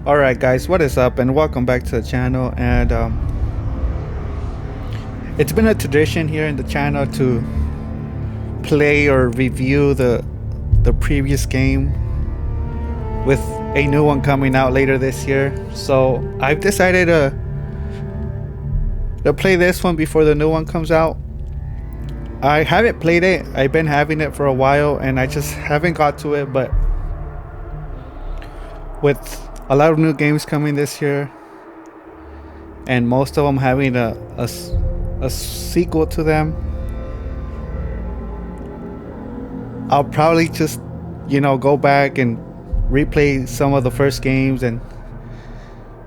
Alright guys, what is up and welcome back to the channel. And it's been a tradition here in the channel to play or review the previous game with a new one coming out later this year. So I've decided to play this one before the new one comes out. I haven't played it. I've been having it for a while and I just haven't got to it, but with a lot of new games coming this year and most of them having a sequel to them, I'll probably just go back and replay some of the first games and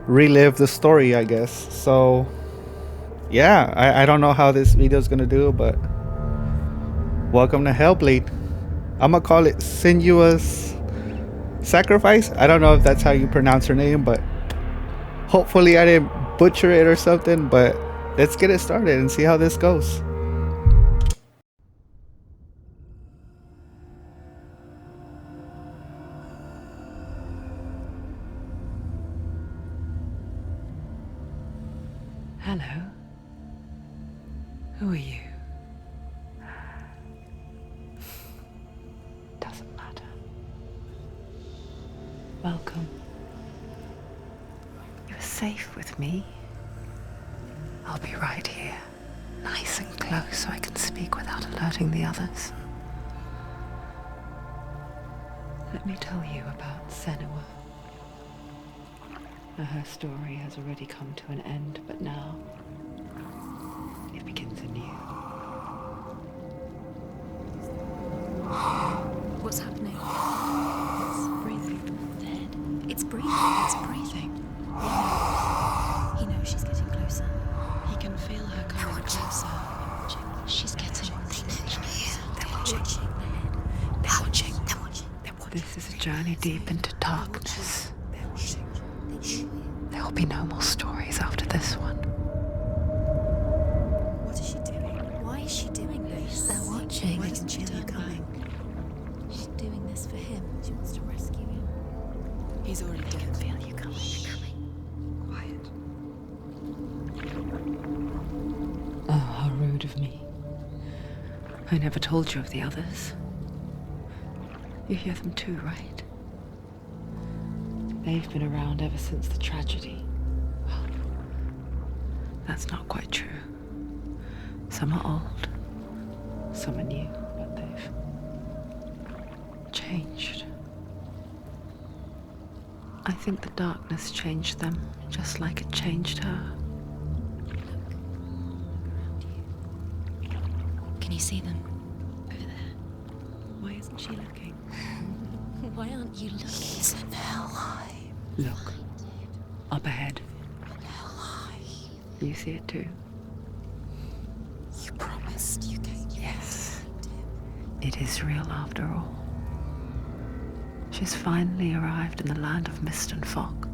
relive the story, I guess. So yeah, I don't know how this video is gonna do, but welcome to Hellblade. I'm gonna call it SENUA'S Sacrifice. I don't know if that's how you pronounce her name, but hopefully I didn't butcher it or something. But let's get it started and see how this goes. Hello. Who are you? Doesn't matter. Welcome. You're safe with me. I'll be right here, nice and close so I can speak without alerting the others. Let me tell you about Senua. Her story has already come to an end, but now it begins anew. What's happening? It's breathing. Dead. It's breathing. It's breathing. He knows she's getting closer. He can feel her coming closer. She's getting closer. They're watching. They're watching. They're watching. This is a journey deep into darkness. There will be no more stories after this one. What is she doing? Why is she doing this? They're watching. Why doesn't she feel you coming? She's doing this for him. She wants to rescue him. He's already dead. I can feel you coming. Quiet. Oh, how rude of me. I never told you of the others. You hear them too, right? They've been around ever since the tragedy. Well, that's not quite true. Some are old, some are new, but they've changed. I think the darkness changed them, just like it changed her. Can you see them? Over there. Why isn't she looking? Why aren't you looking? He's in Hellblade. Look, up ahead. You see it too? You promised you came. Yes. It is real after all. She's finally arrived in the land of mist and fog.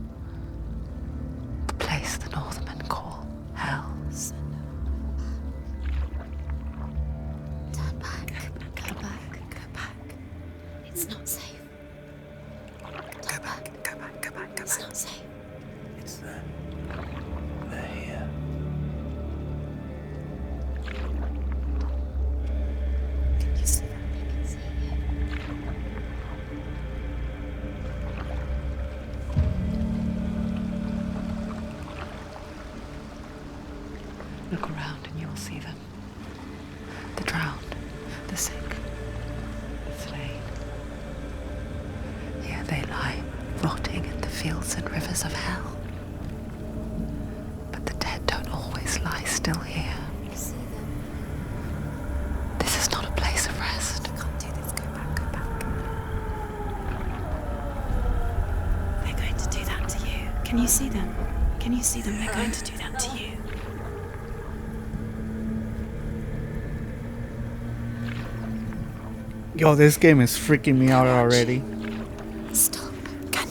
The place the Northmen call Hell. Turn back. Go back. Go back. It's not safe. Go back. Go back. Go back. Go back. It's not safe. It's them. They're here. Can you see them? I can see you. Look around and you will see them. The drowned, the sick, the slain. Here they lie, rotting in the fields and rivers of hell. But the dead don't always lie still here. You see them. This is not a place of rest. You can't do this. Go back. Go back. They're going to do that to you. Can you see them? Can you see them? They're going to do that to you. Yo, this game is freaking me out already. Stop.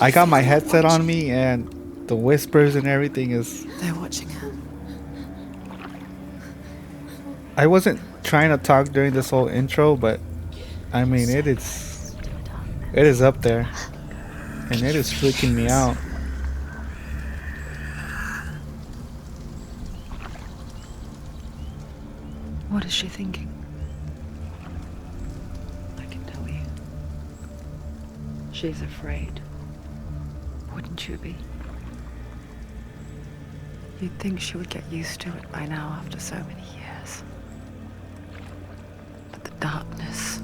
I got my headset on me and the whispers and everything is... They're watching her. I wasn't trying to talk during this whole intro, but I mean it is up there and it is freaking me out. she thinking? I can tell you. She's afraid. Wouldn't you be? You'd think she would get used to it by now after so many years. But the darkness,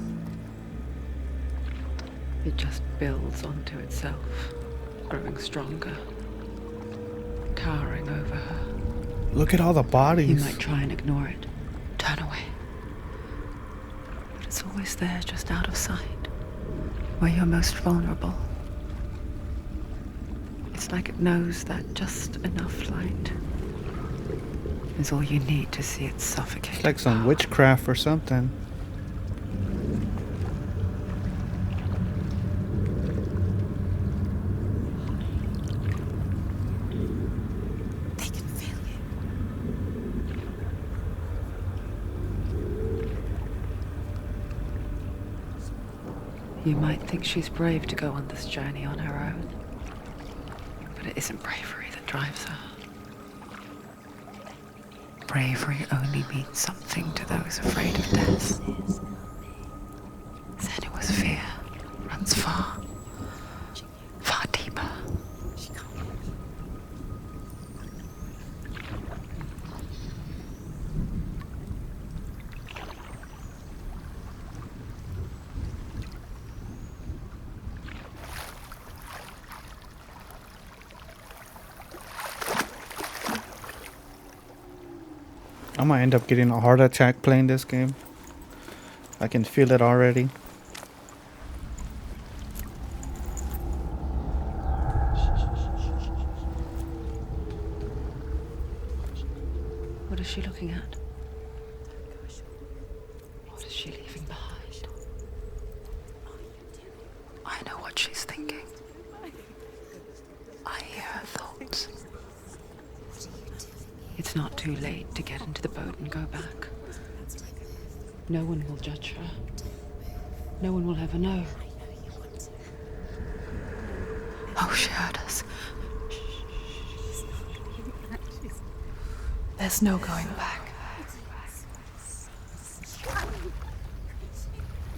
it just builds onto itself, growing stronger, towering over her. Look at all the You bodies. might try and ignore it, turn away. But it's always there, just out of sight, where you're most vulnerable. It's like it knows that just enough light is all you need to see it suffocate. It's like some witchcraft or something. They can feel you. You might think she's brave to go on this journey on her own, but it isn't bravery that drives her. Bravery only means something to those afraid of death. Senua's fear runs far, far deeper. I might end up getting a heart attack playing this game. I can feel it already. What is she looking at? What is she leaving behind? I know what she's thinking. I hear her thoughts. It's not too late to get into the boat and go back. No one will judge her. No one will ever know. Oh, she heard us. There's no going back.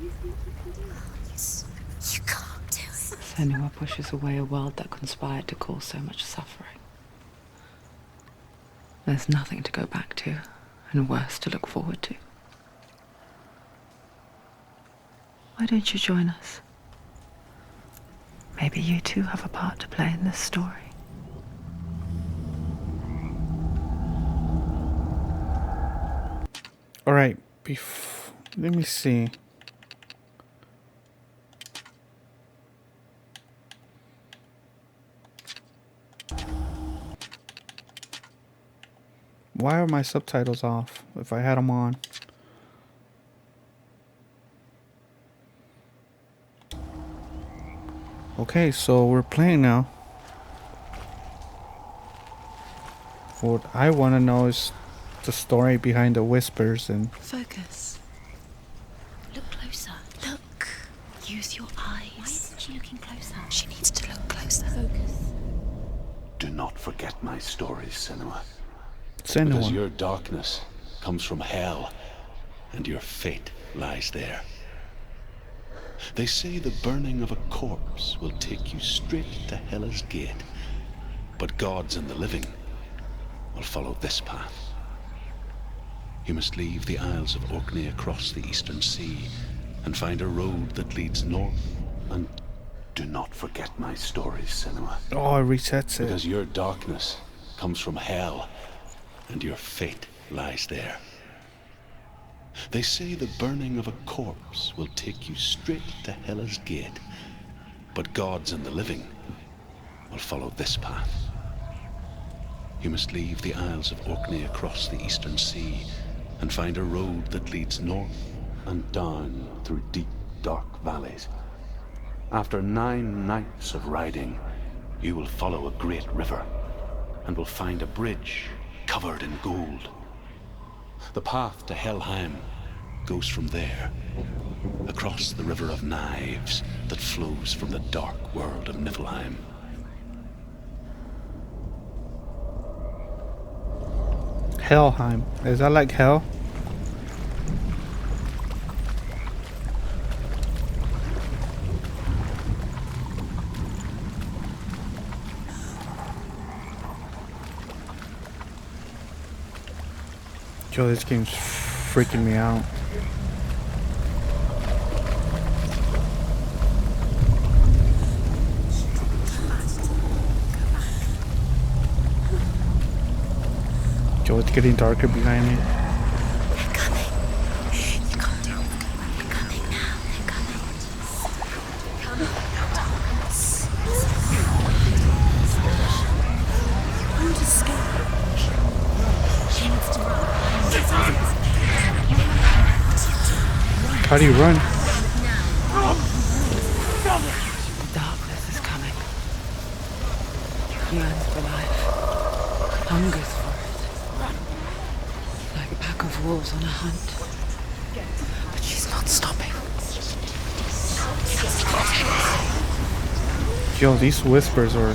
You can't do it. Senua pushes away a world that conspired to cause so much suffering. There's nothing to go back to, and worse to look forward to. Why don't you join us? Maybe you too have a part to play in this story. All right, let me see. Why are my subtitles off if I had them on? Okay, so we're playing now. What I want to know is the story behind the whispers and Focus. Look closer. Look. Use your eyes. Why isn't she looking closer? She needs to look closer. Focus. Do not forget my stories, Senua. Because Senua. your darkness comes from hell, and your fate lies there. They say the burning of a corpse will take you straight to Hela's gate, but gods and the living will follow this path. You must leave the Isles of Orkney across the eastern sea and find a road that leads north, and do not forget my stories, Senua. Oh, it resets it. Because your darkness comes from hell, and your fate lies there. They say the burning of a corpse will take you straight to Hela's gate, but gods and the living will follow this path. You must leave the Isles of Orkney across the eastern sea and find a road that leads north and down through deep, dark valleys. After 9 nights of riding, you will follow a great river and will find a bridge covered in gold. The path to Helheim goes from there, across the River of Knives that flows from the dark world of Niflheim. Helheim. Is that like hell? Yo, this game's freaking me out. Yo, it's getting darker behind me. They're coming. You can't do it. They're coming now. They're coming. Come on. I'm just scared. She needs to run. How do you run? Darkness is coming. Yearns for life. Hungers for it. Like a pack of wolves on a hunt. But she's not stopping. Yo, these whispers are...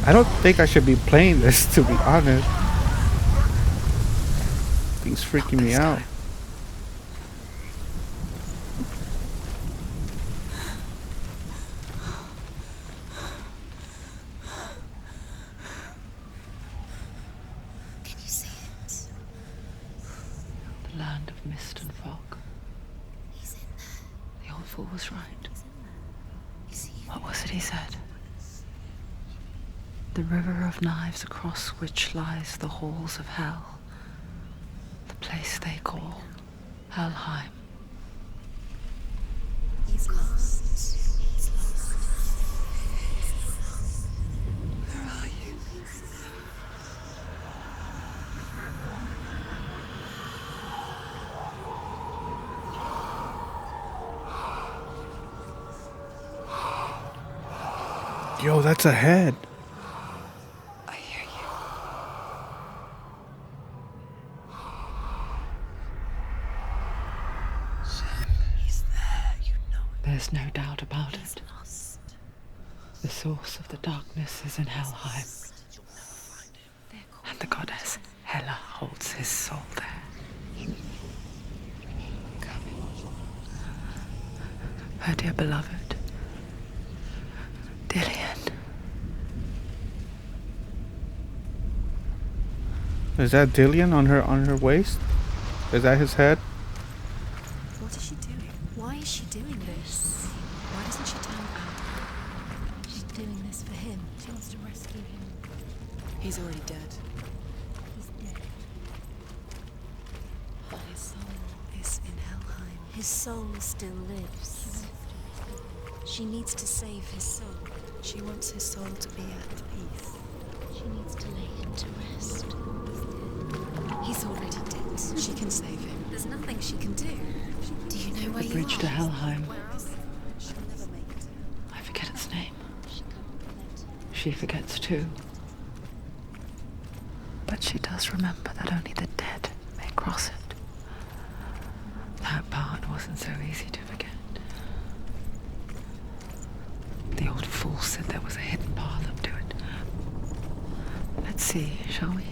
I don't think I should be playing this, to be honest. Things freaking me out. Can you see it? The land of mist and fog. He's in there. The old fool was right. You see him? What was it he said? The river of knives across which lies the halls of hell. The place they call Helheim. He's lost. He's lost. Where are you? Yo, that's a head. I hear you. He's there. You know it. There's no doubt about He's it. lost. The source of the darkness is in Helheim, and the goddess Hela holds his soul there. Her dear beloved, Dillian. Is that Dillian on her waist? Is that his head? What is she doing? Why is she doing this? Why doesn't she turn out? She's doing this for him. She wants to rescue him. He's already dead. He's dead. His soul is in Helheim. His soul still lives. She needs to save his soul. She wants his soul to be at peace. She needs to lay him to rest. He's already dead. She can save him. There's nothing she can do. Do you know where The you bridge are? to Helheim. Where else? She'll never make it. I forget its name. She can't let. She forgets too. But she does remember that only the dead may cross it. That part wasn't so easy to forget. The old fool said there was a hidden path up to it. Let's see, shall we?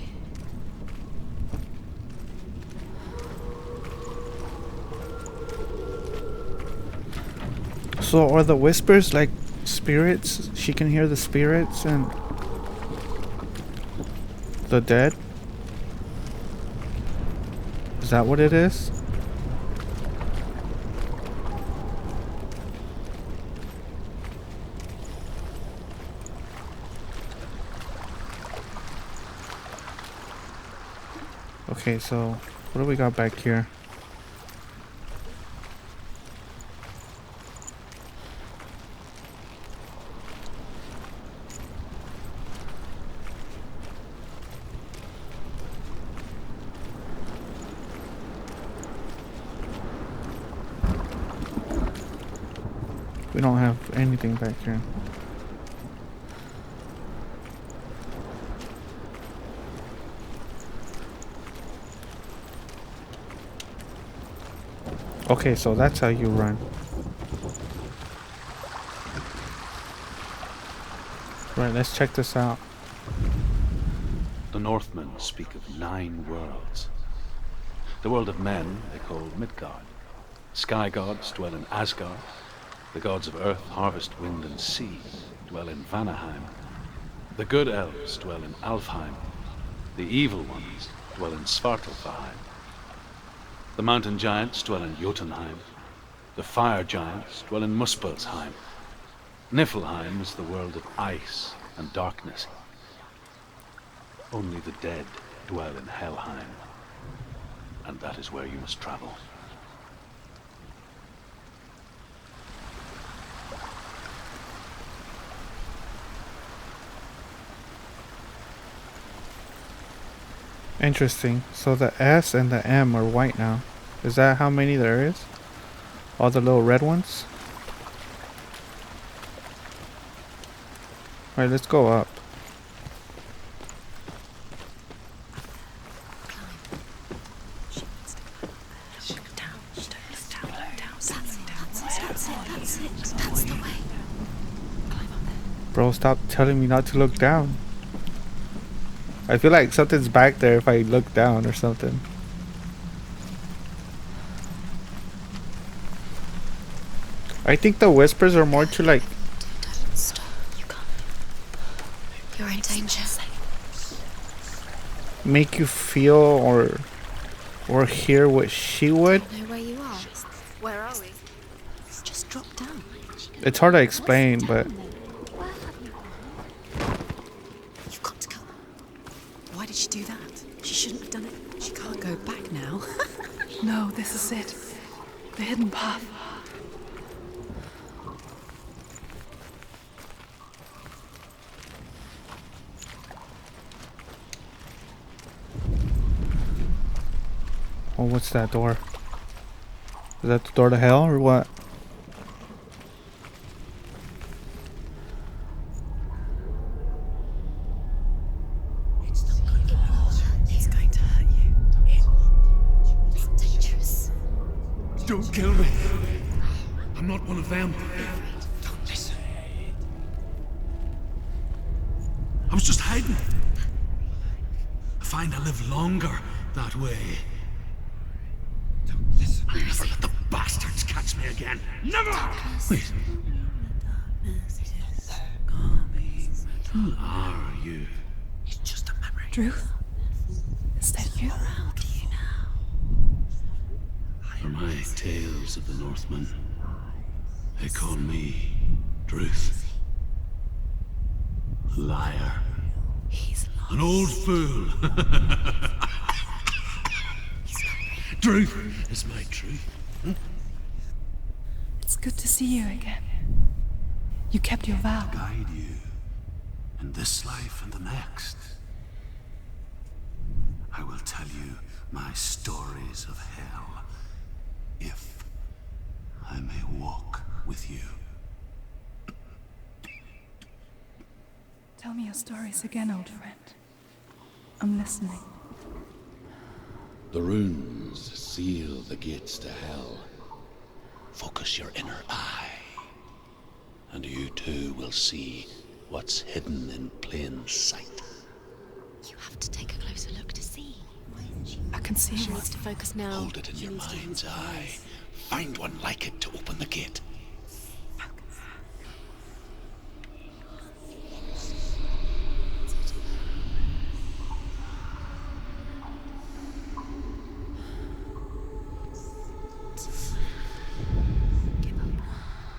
So are the whispers like spirits? She can hear the spirits and the dead? Is that what it is? Okay, so what do we got back here? We don't have anything back here. Okay, so that's how you run. Right, let's check this out. The Northmen speak of 9 worlds. The world of men they call Midgard. Sky gods dwell in Asgard. The gods of earth, harvest, wind, and sea dwell in Vanaheim. The good elves dwell in Alfheim. The evil ones dwell in Svartalfheim. The mountain giants dwell in Jotunheim. The fire giants dwell in Muspelheim. Niflheim is the world of ice and darkness. Only the dead dwell in Helheim, and that is where you must travel. Interesting. So the S and the M are white now. Is that how many there is? All the little red ones? Alright, let's go up. That's the way. Bro, stop telling me not to look down. I feel like something's back there if I look down or something. I think the whispers are more to like Don't stop. You can't. You're in danger. make you feel or hear what she would. Know where you are? Where are we? Just drop down. It's hard to explain, but You've got to go. Why did she do that? She shouldn't have done it. She can't go back now. No, this is it. The hidden path. oh, what's that door? Is that the door to hell or what? It's going to hurt you. It's dangerous. Don't kill me. I'm not one of them. Don't listen. I was just hiding. I find I live longer that way. Don't listen. I'll never let the bastards catch me again. Never! Wait. Who are you? It's just a memory. Druth? Is that you? How do you now? For my tales of the Northmen, they call me Druth. Liar. He's lost. An old fool. Truth is my truth. It's good to see you again. You kept your vow. Guide you in this life and the next. I will tell you my stories of hell, if I may walk with you. Tell me your stories again, old friend. I'm listening. The runes seal the gates to hell. Focus your inner eye, and you too will see what's hidden in plain sight. You have to take a closer look to see. I can see She what. needs to focus now. Hold it in your mind's eye. Find one like it to open the gate. Give up.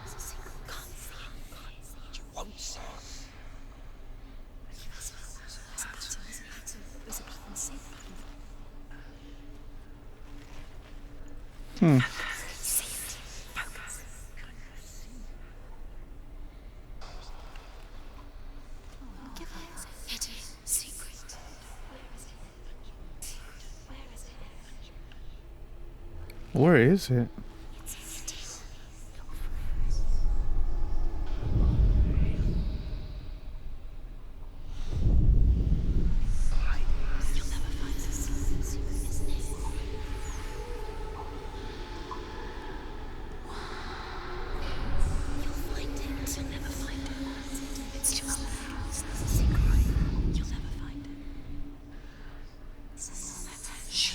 It's a secret. Can't see it. You won't see it. There's a pattern. See the pattern. See it. Focus. Give up. It is secret. Where is it? Where is it? You'll never find us. Isn't it? You'll find it. You'll never find it. It's just there. It's a secret. You'll never find it. Shh.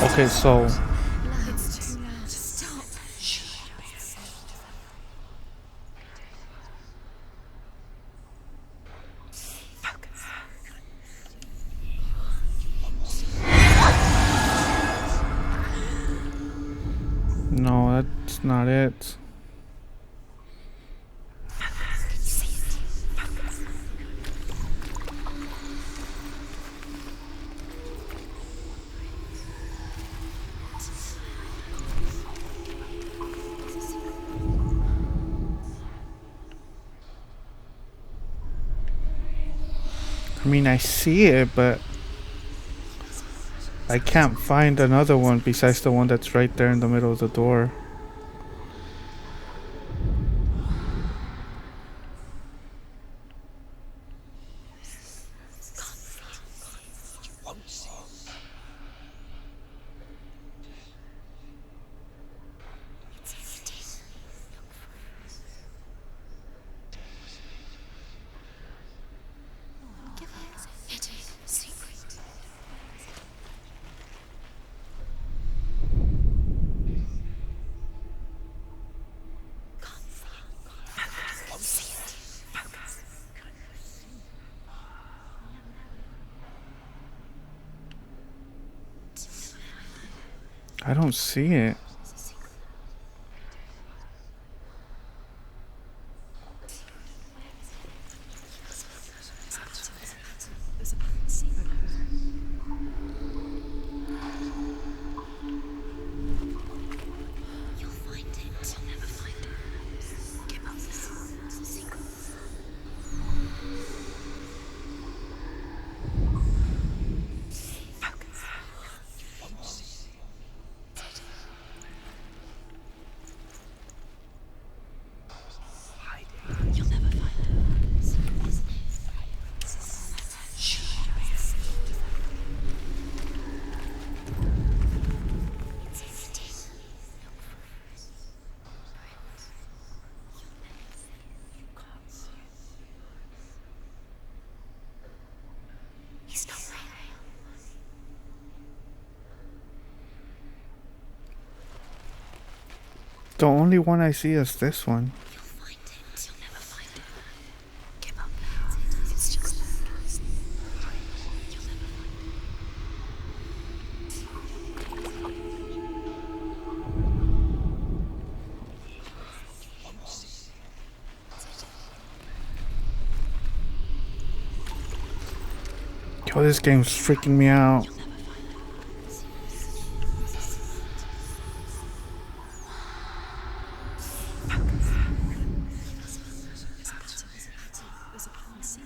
Okay, so It's too loud. Stop. no, that's not it. I mean, I see it, but I can't find another one besides the one that's right there in the middle of the door. Give her hidden secret. I don't see it. You'll find it. You'll never find it. Give up now. It's a secret. You'll never find it. Shh. He's not real. The only one I see is this one. You'll find it. You'll never find it. Give up now. It's just you'll never find Yo, this game's freaking me out. it. You'll never find it. There's a plan C.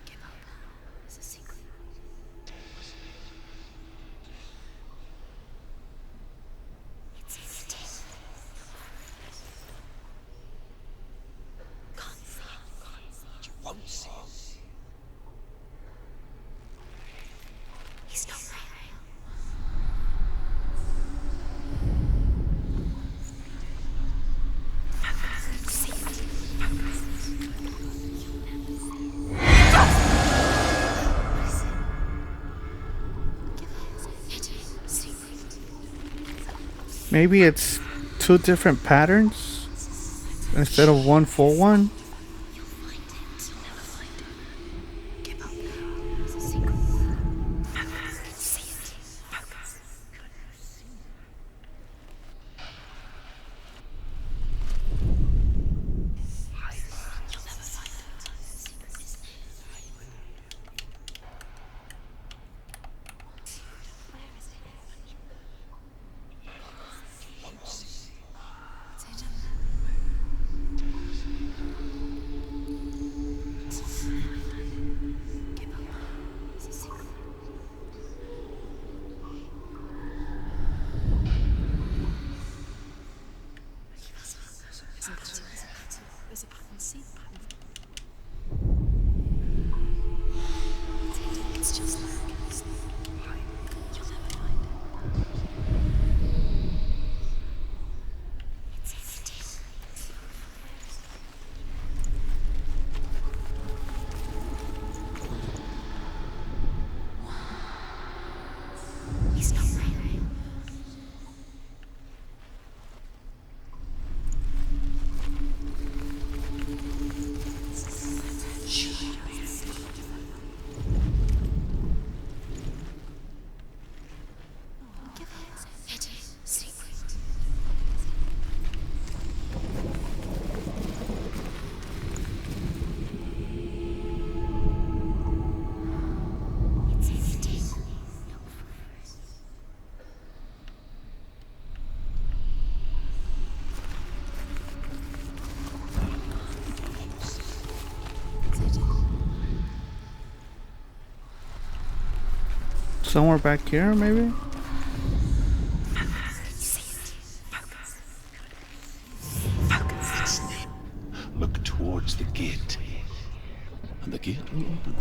Give up now. It's a secret. It's hidden. Can't see it. You won't see it. He's not real. See it. Give her hidden secret. Maybe it's two different patterns instead of one full one. You'll find it. You'll never find it. Give up now. It's a secret. See it. You'll never find it. It's hidden. Give her a secret. It's empty. Somewhere back here, maybe? Look towards the gate. And the gate will open.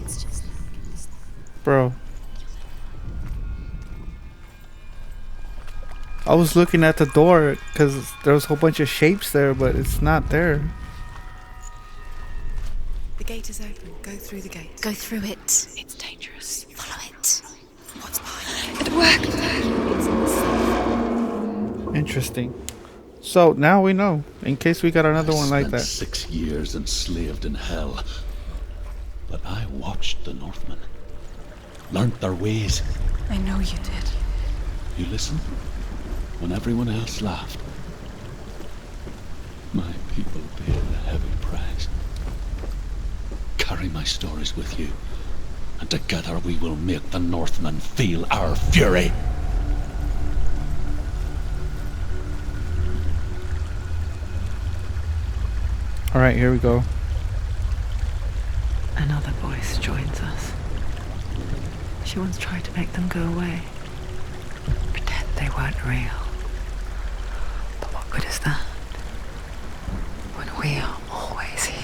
It's just Bro. I was looking at the door because there was a whole bunch of shapes there, but it's not there. The gate is open. Go through the gate. go through it. It's dangerous. Follow it. What's behind it? It worked. Interesting. So now we know, in case we got another one like Spent that. 6 years enslaved in hell. But I watched the Northmen. Learnt their ways. I know you did. You listened when everyone else laughed. My people paid a heavy price. Carry my stories with you, and together we will make the Northmen feel our fury. Alright, here we go. Another voice joins us. She once tried to make them go away. Pretend they weren't real. But what good is that? When we are always here.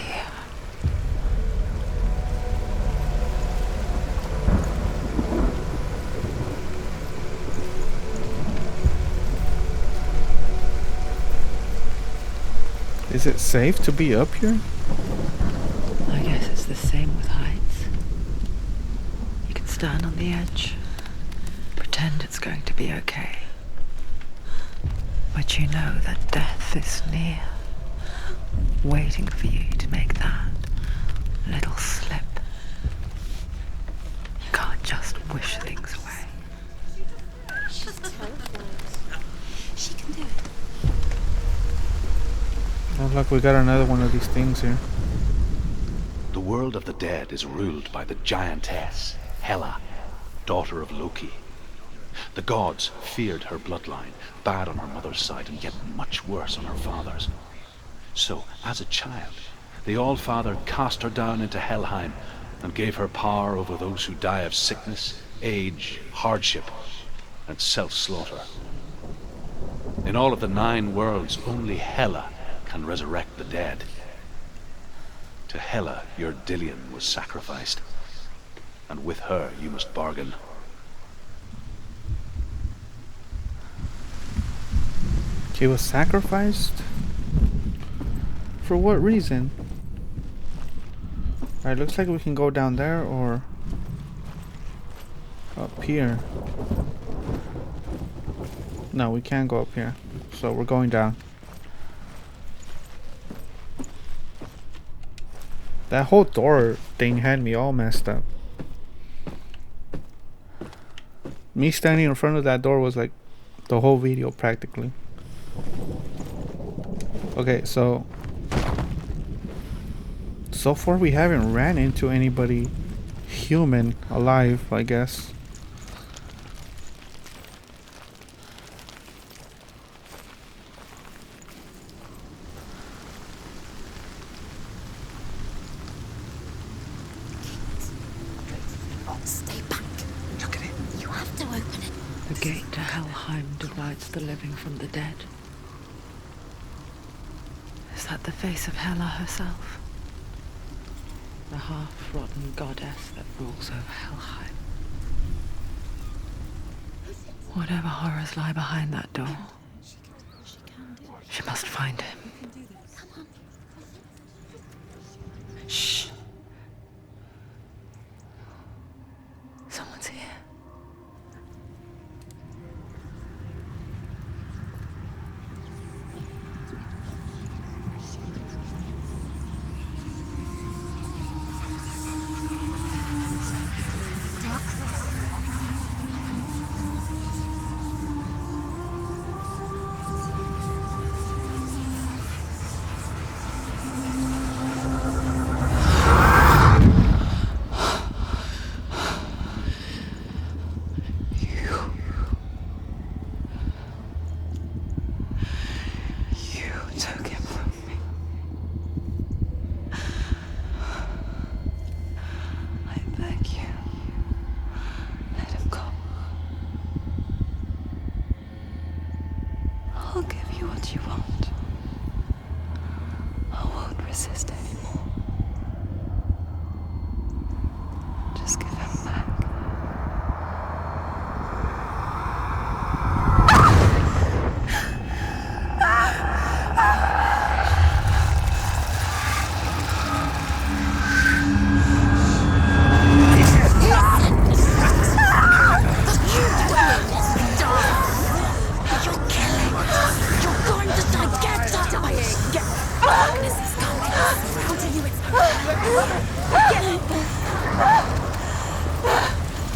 Is it safe to be up here? I guess it's the same with heights. You can stand on the edge, pretend it's going to be okay. But you know that death is near, waiting for you to make that little slip. You can't just wish things away. She can do it. Oh look, we got another one of these things here. The world of the dead is ruled by the giantess, Hela, daughter of Loki. The gods feared her bloodline, bad on her mother's side and yet much worse on her father's. So, as a child, the All-Father cast her down into Helheim and gave her power over those who die of sickness, age, hardship, and self-slaughter. In all of the 9 worlds, only Hela can resurrect the dead. To Hela, your Dillion was sacrificed, and with her you must bargain. He was sacrificed? For what reason? Alright, looks like we can go down there or up here. No, we can't go up here. So we're going down. That whole door thing had me all messed up. Me standing in front of that door was like the whole video practically. Okay, so far we haven't ran into anybody human alive, I guess. Stay back. Look at it. You have to open it. The gate to Helheim divides the living from the dead. Is that the face of Hela herself? The half-rotten goddess that rules over Helheim. Whatever horrors lie behind that door, she must find him. Shh. Someone's here.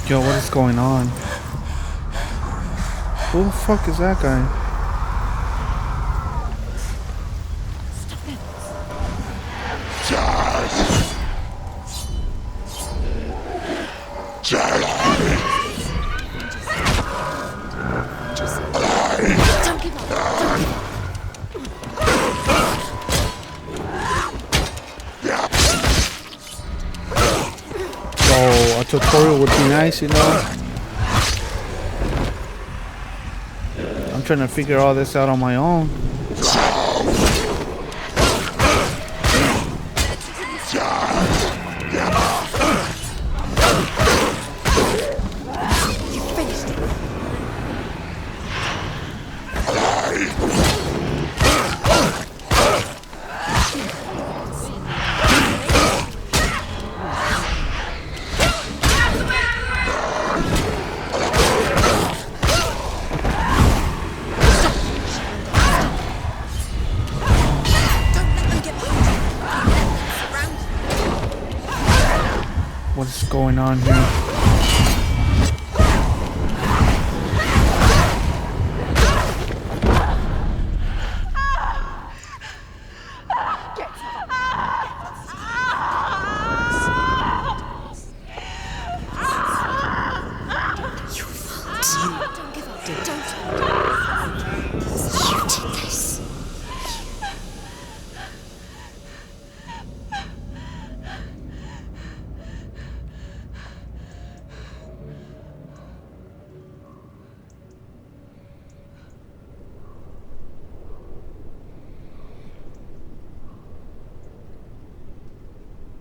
Yo, what is going on? Who the fuck is that guy? Don't give up. Don't give up. Oh, a tutorial would be nice, you know? I'm trying to figure all this out on my own. What's going on here?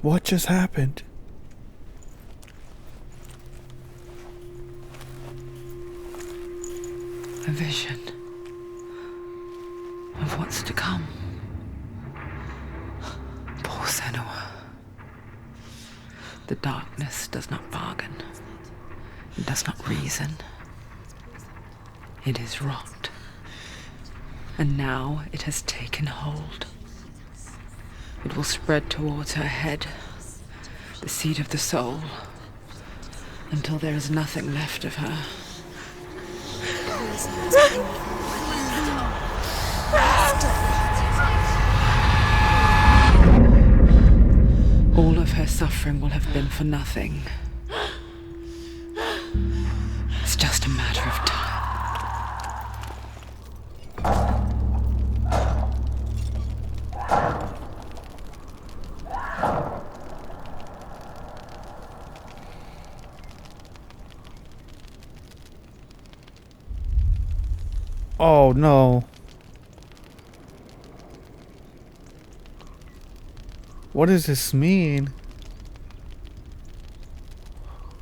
What just happened? A vision of what's to come. Poor Senua. The darkness does not bargain. It does not reason. It is rot. And now it has taken hold. It will spread towards her head, the seat of the soul, until there is nothing left of her. All of her suffering will have been for nothing. It's just a matter of time. Oh no. What does this mean?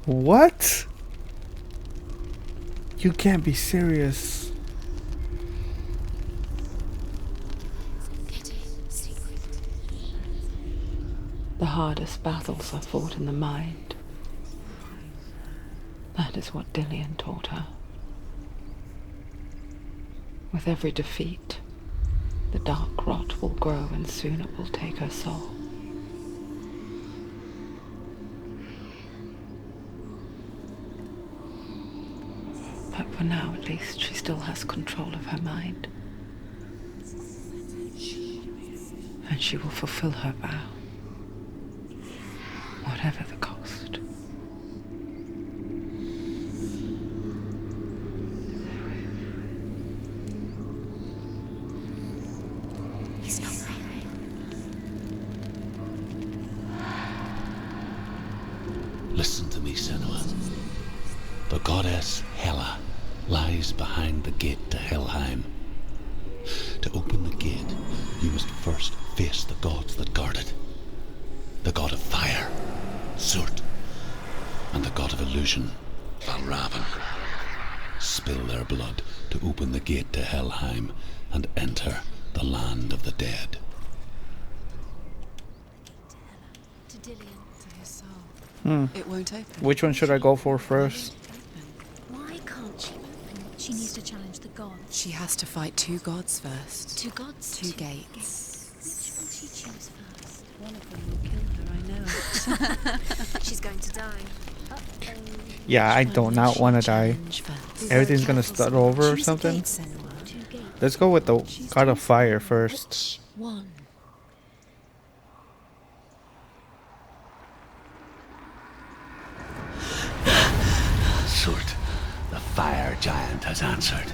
What? You can't be serious. The hardest battles are fought in the mind. That is what Dillian taught her. With every defeat, the dark rot will grow and soon it will take her soul. But for now, at least, she still has control of her mind. And she will fulfill her vow, whatever the cost. He's not right. Listen to me, Senua. The goddess Hela lies behind the gate to Helheim. To open the gate, you must first face the gods that guard it. The god of fire, Surt, and the god of illusion, Valravan. Spill their blood to open the gate to Helheim and enter the land of the dead. To Dillian. To his soul. Hmm. It won't open. Which one should I go for first? Why can't she? She needs to challenge the gods. She has to fight two gods first. Two gods? Two gates. Which will she choose first? One of them will kill her, I know. She's going to die. Yeah, I do not want to die. Challenge first. Everything's gonna start over or Choose a something. gate, Senua. Let's go with the God of Fire first. One. Surt, the fire giant has answered.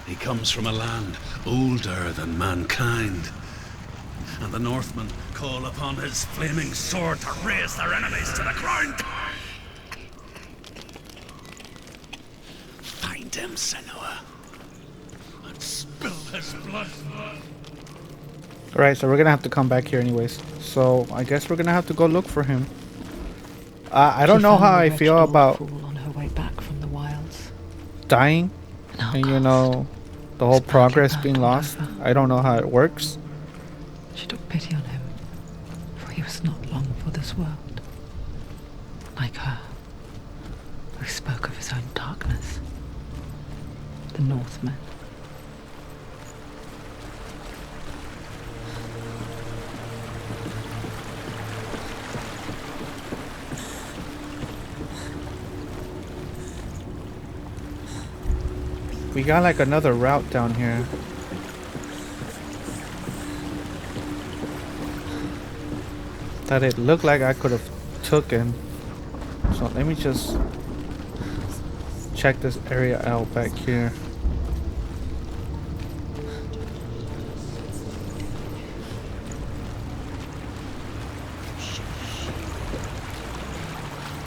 He comes from a land older than mankind. And the Northmen call upon his flaming sword to raze their enemies to the ground. Find him, Senua, and spill his blood. Alright, so we're gonna have to come back here anyways. So I guess we're gonna have to go look for him. I don't She know found how the I wretched feel old about fool on her way back from the wilds. dying Now and, you cast. know, the whole His badly progress burnt being all lost. over. I don't know how it works. She took pity on him, for he was not long for this world. Like her, who spoke of his own darkness. The Northmen. We got like another route down here. That it looked like I could have taken. So let me just check this area out back here.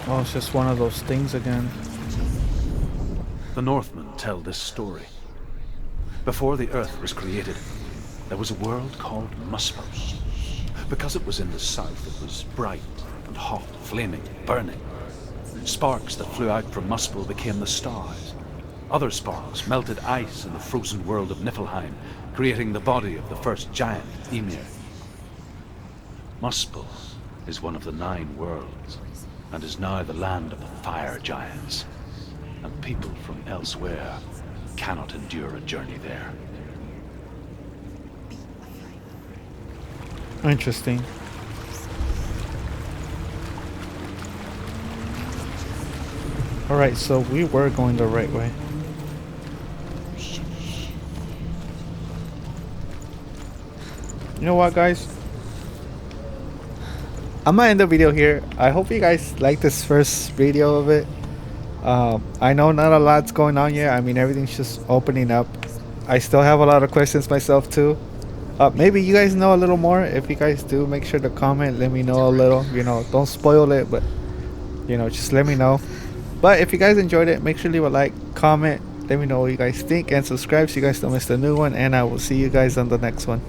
Oh, it's just one of those things again. The Northmen tell this story. Before the earth was created, there was a world called Muspel. Because it was in the south, it was bright and hot, flaming, burning. Sparks that flew out from Muspel became the stars. Other sparks melted ice in the frozen world of Niflheim, creating the body of the first giant, Ymir. Muspel is one of the 9 worlds, and is now the land of the fire giants. And people from elsewhere cannot endure a journey there. Interesting. Alright, so we were going the right way. You know what, guys? I'm gonna end the video here. I hope you guys like this first video of it. I know not a lot's going on yet. I mean, everything's just opening up. I still have a lot of questions myself too. Maybe you guys know a little more. If you guys do, make sure to comment. Let me know a little. You know, don't spoil it, but you know, just let me know. But if you guys enjoyed it, make sure to leave a like, comment, let me know what you guys think, and subscribe so you guys don't miss the new one. And I will see you guys on the next one.